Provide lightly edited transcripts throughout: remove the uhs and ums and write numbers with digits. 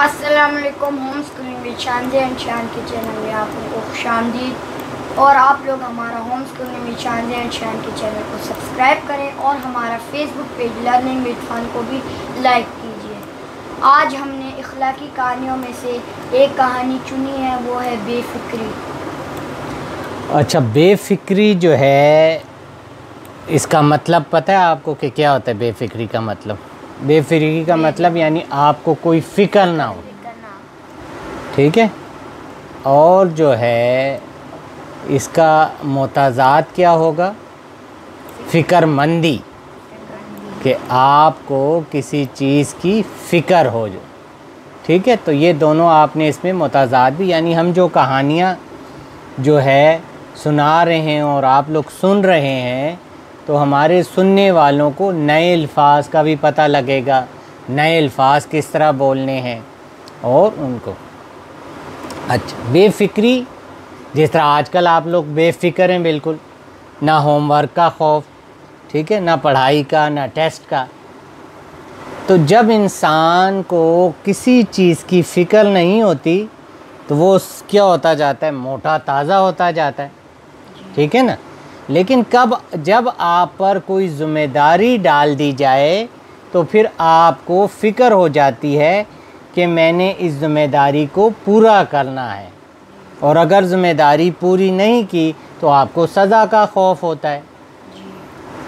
अस्सलाम वालेकुम। Home schooling with Shaan and Shaan के चैनल में आप लोगों को खुशामदीद। और आप लोग हमारा home schooling with Shaan and Shaan के चैनल को सब्सक्राइब करें और हमारा Facebook page learning with fun को भी लाइक कीजिए। आज हमने इखलाकी कहानियों में से एक कहानी चुनी है, वो है बेफिक्री। अच्छा, बेफिक्री जो है इसका मतलब पता है आपको कि क्या होता है? बेफिक्री का मतलब, बेफिक्री का मतलब यानी आपको कोई फ़िक्र ना हो, ठीक है। और जो है इसका मुताज़ात क्या होगा? फ़िक्रमंदी, कि आपको किसी चीज़ की फ़िक्र हो जो, ठीक है। तो ये दोनों आपने इसमें मुताज़ात भी, यानी हम जो कहानियाँ जो है सुना रहे हैं और आप लोग सुन रहे हैं, तो हमारे सुनने वालों को नए अल्फाज का भी पता लगेगा, नए अल्फाज किस तरह बोलने हैं और उनको। अच्छा, बेफिक्री, जिस तरह आजकल आप लोग बेफिक्र हैं, बिल्कुल ना होमवर्क का खौफ, ठीक है, ना पढ़ाई का, ना टेस्ट का। तो जब इंसान को किसी चीज़ की फ़िक्र नहीं होती तो वो क्या होता जाता है? मोटा ताज़ा होता जाता है, ठीक है ना। लेकिन जब आप पर कोई ज़िम्मेदारी डाल दी जाए तो फिर आपको फ़िक्र हो जाती है कि मैंने इस ज़िम्मेदारी को पूरा करना है, और अगर ज़िम्मेदारी पूरी नहीं की तो आपको सज़ा का खौफ होता है,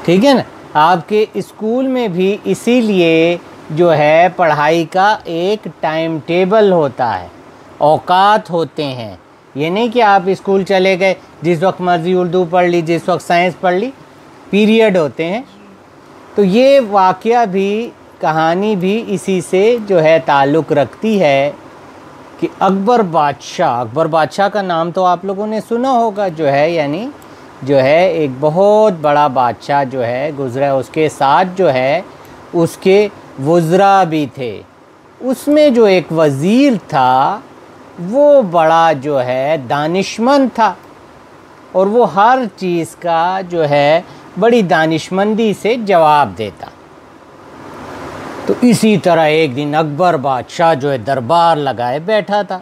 ठीक है ना। आपके स्कूल में भी इसीलिए जो है पढ़ाई का एक टाइम टेबल होता है, औकात होते हैं। ये नहीं कि आप स्कूल चले गए, जिस वक्त मर्ज़ी उर्दू पढ़ ली, जिस वक्त साइंस पढ़ ली, पीरियड होते हैं। तो ये वाक़या भी, कहानी भी इसी से जो है ताल्लुक़ रखती है कि अकबर बादशाह का नाम तो आप लोगों ने सुना होगा, जो है यानी जो है एक बहुत बड़ा बादशाह जो है गुज़रा, उसके साथ जो है उसके वज़रा भी थे। उसमें जो एक वज़ीर था वो बड़ा जो है दानिशमंद था, और वो हर चीज़ का जो है बड़ी दानिशमंदी से जवाब देता। तो इसी तरह एक दिन अकबर बादशाह जो है दरबार लगाए बैठा था।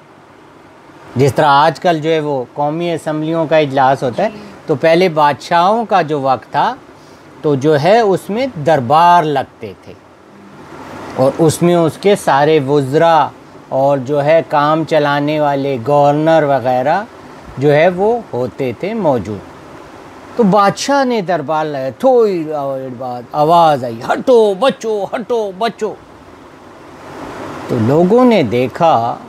जिस तरह आजकल जो है वो कौमी असम्बलियों का इजलास होता है, तो पहले बादशाहों का जो वक्त था तो जो है उसमें दरबार लगते थे, और उसमें उसके सारे वज़रा और जो है काम चलाने वाले गवर्नर वग़ैरह जो है वो होते थे मौजूद। तो बादशाह ने दरबार लगाया, थोड़ी देर बाद आवाज़ आई, हटो बच्चो, हटो बच्चो। तो लोगों ने देखा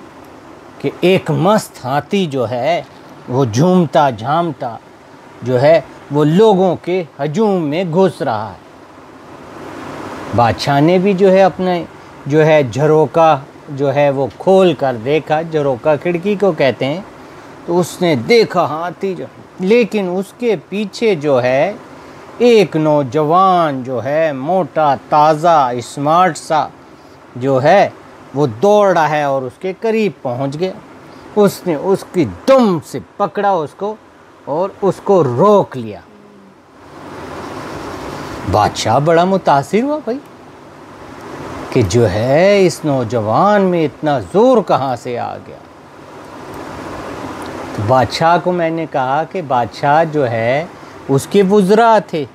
कि एक मस्त हाथी जो है वो झूमता झामता जो है वो लोगों के हजूम में घुस रहा है। बादशाह ने भी जो है अपने जो है झरोका जो है वो खोल कर देखा, झरोका खिड़की को कहते हैं। तो उसने देखा हाथी जो, लेकिन उसके पीछे जो है एक नौजवान जो है मोटा ताज़ा स्मार्ट सा जो है वो दौड़ रहा है और उसके करीब पहुंच गया। उसने उसकी दुम से पकड़ा उसको और उसको रोक लिया। बादशाह बड़ा मुतासिर हुआ भाई कि जो है इस नौजवान में इतना ज़ोर कहाँ से आ गया। तो बादशाह को मैंने कहा कि बादशाह जो है उसके वज़रा थे,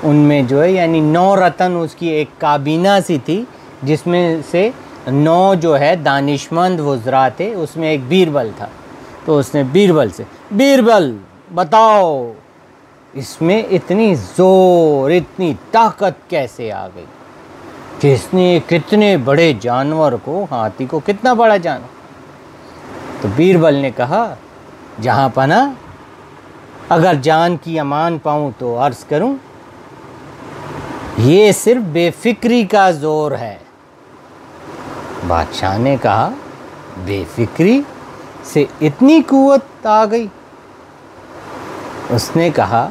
उनमें जो है यानी 9 रतन, उसकी एक काबीना सी थी जिसमें से 9 जो है दानिशमंद वज़रा थे, उसमें एक बीरबल था। तो उसने बीरबल से, बीरबल बताओ इसमें इतनी ज़ोर, इतनी ताकत कैसे आ गई कि इसने कितने बड़े जानवर को, हाथी को, कितना बड़ा जानवर। तो बीरबल ने कहा, जहाँ पना अगर जान की अमान पाऊँ तो अर्ज़ करूँ, ये सिर्फ बेफिक्री का ज़ोर है। बादशाह ने कहा, बेफिक्री से इतनी कुव्वत आ गई? उसने कहा,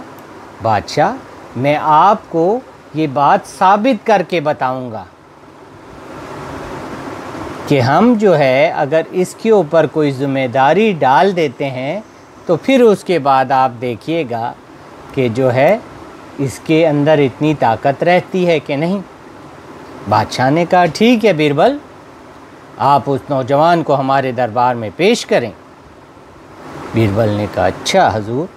बादशाह मैं आपको ये बात साबित करके बताऊंगा कि हम जो है अगर इसके ऊपर कोई ज़िम्मेदारी डाल देते हैं तो फिर उसके बाद आप देखिएगा कि जो है इसके अंदर इतनी ताकत रहती है कि नहीं। बादशाह ने कहा, ठीक है बीरबल, आप उस नौजवान को हमारे दरबार में पेश करें। बीरबल ने कहा, अच्छा हजूर।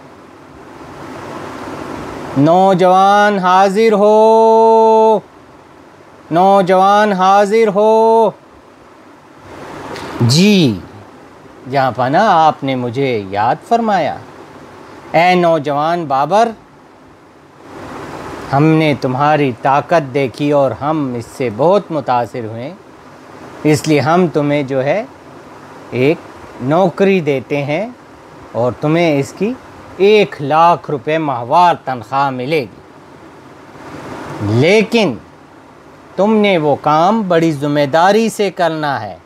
नौजवान हाजिर हो, नौजवान हाजिर हो। जी जहाँ पना, आपने मुझे याद फरमाया। ए नौजवान बाबर, हमने तुम्हारी ताकत देखी और हम इससे बहुत मुतासिर हुए, इसलिए हम तुम्हें जो है एक नौकरी देते हैं और तुम्हें इसकी 1,00,000 रुपये माहवार तनख्वाह मिलेगी। लेकिन तुमने वो काम बड़ी ज़िम्मेदारी से करना है,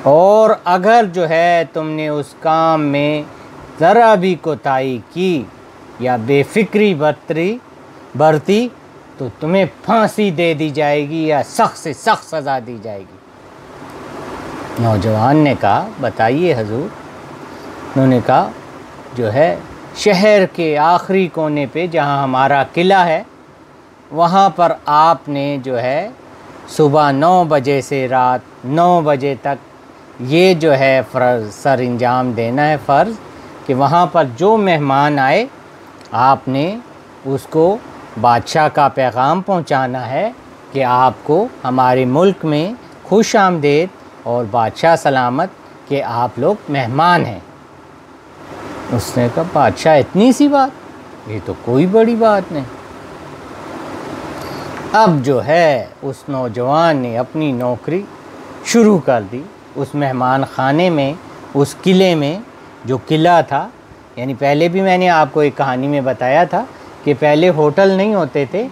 और अगर जो है तुमने उस काम में ज़रा भी कोताही की या बेफिक्री बरती तो तुम्हें फांसी दे दी जाएगी या सख्त से सख्त सज़ा दी जाएगी। नौजवान ने कहा, बताइए हजूर। उन्होंने कहा, जो है शहर के आखिरी कोने पे जहाँ हमारा किला है, वहाँ पर आपने जो है सुबह 9 बजे से रात 9 बजे तक ये जो है सर इंजाम देना है फ़र्ज़, कि वहाँ पर जो मेहमान आए आपने उसको बादशाह का पैगाम पहुँचाना है कि आपको हमारे मुल्क में खुश आमदेद और बादशाह सलामत कि आप लोग मेहमान हैं। उसने कहा, बादशाह इतनी सी बात, ये तो कोई बड़ी बात नहीं। अब जो है उस नौजवान ने अपनी नौकरी शुरू कर दी उस मेहमान खाने में, उस किले में। जो किला था, यानी पहले भी मैंने आपको एक कहानी में बताया था कि पहले होटल नहीं होते थे,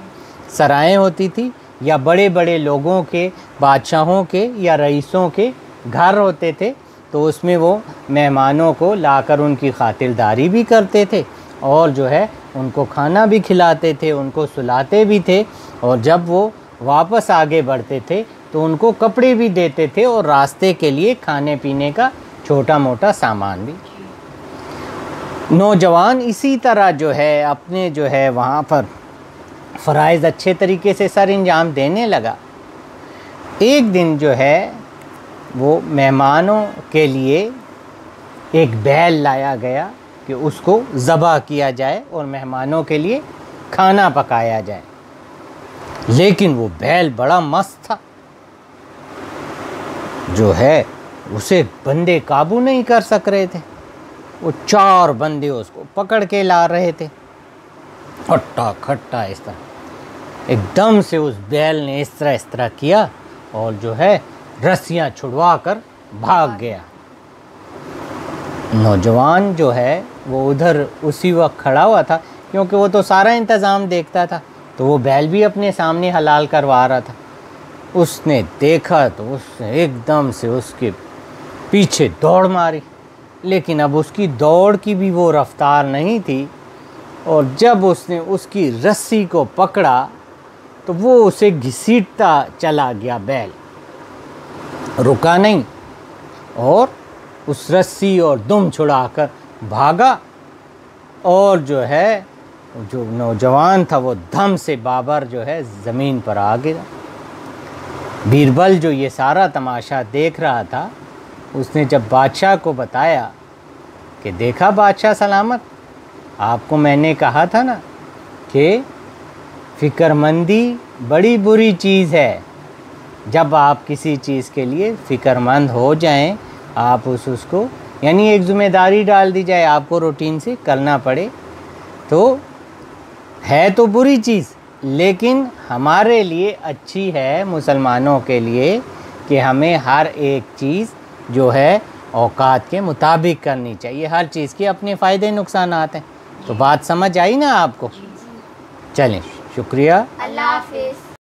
सराएं होती थी, या बड़े बड़े लोगों के, बादशाहों के या रईसों के घर होते थे। तो उसमें वो मेहमानों को लाकर उनकी खातिरदारी भी करते थे और जो है उनको खाना भी खिलाते थे, उनको सुलाते भी थे, और जब वो वापस आगे बढ़ते थे तो उनको कपड़े भी देते थे और रास्ते के लिए खाने पीने का छोटा मोटा सामान भी। नौजवान इसी तरह जो है अपने जो है वहाँ पर फ़राइज़ अच्छे तरीके से सर अंजाम देने लगा। एक दिन जो है वो मेहमानों के लिए एक बैल लाया गया कि उसको ज़बह किया जाए और मेहमानों के लिए खाना पकाया जाए। लेकिन वो बैल बड़ा मस्त था, जो है उसे बंदे काबू नहीं कर सक रहे थे। वो 4 बंदे उसको पकड़ के ला रहे थे, खट्टा खट्टा इस तरह। एकदम से उस बैल ने इस तरह किया और जो है रस्सियाँ छुड़वा कर भाग गया। नौजवान जो है वो उधर उसी वक्त खड़ा हुआ था, क्योंकि वो तो सारा इंतज़ाम देखता था, तो वो बैल भी अपने सामने हलाल करवा रहा था। उसने देखा तो उसने एकदम से उसके पीछे दौड़ मारी, लेकिन अब उसकी दौड़ की भी वो रफ्तार नहीं थी, और जब उसने उसकी रस्सी को पकड़ा तो वो उसे घसीटता चला गया। बैल रुका नहीं और उस रस्सी और दुम छुड़ाकर भागा, और जो है जो नौजवान था वो धम से बाबर जो है ज़मीन पर आ गिरा। बीरबल जो ये सारा तमाशा देख रहा था, उसने जब बादशाह को बताया कि देखा बादशाह सलामत, आपको मैंने कहा था ना कि फ़िक्रमंदी बड़ी बुरी चीज़ है। जब आप किसी चीज़ के लिए फ़िक्रमंद हो जाएं, आप उसको यानी एक ज़िम्मेदारी डाल दी जाए, आपको रूटीन से करना पड़े, तो है तो बुरी चीज़, लेकिन हमारे लिए अच्छी है मुसलमानों के लिए कि हमें हर एक चीज़ जो है औकात के मुताबिक करनी चाहिए। हर चीज़ के अपने फ़ायदे नुकसानात हैं। तो बात समझ आई ना आपको? चलें, शुक्रिया। अल्लाह हाफ़िज़।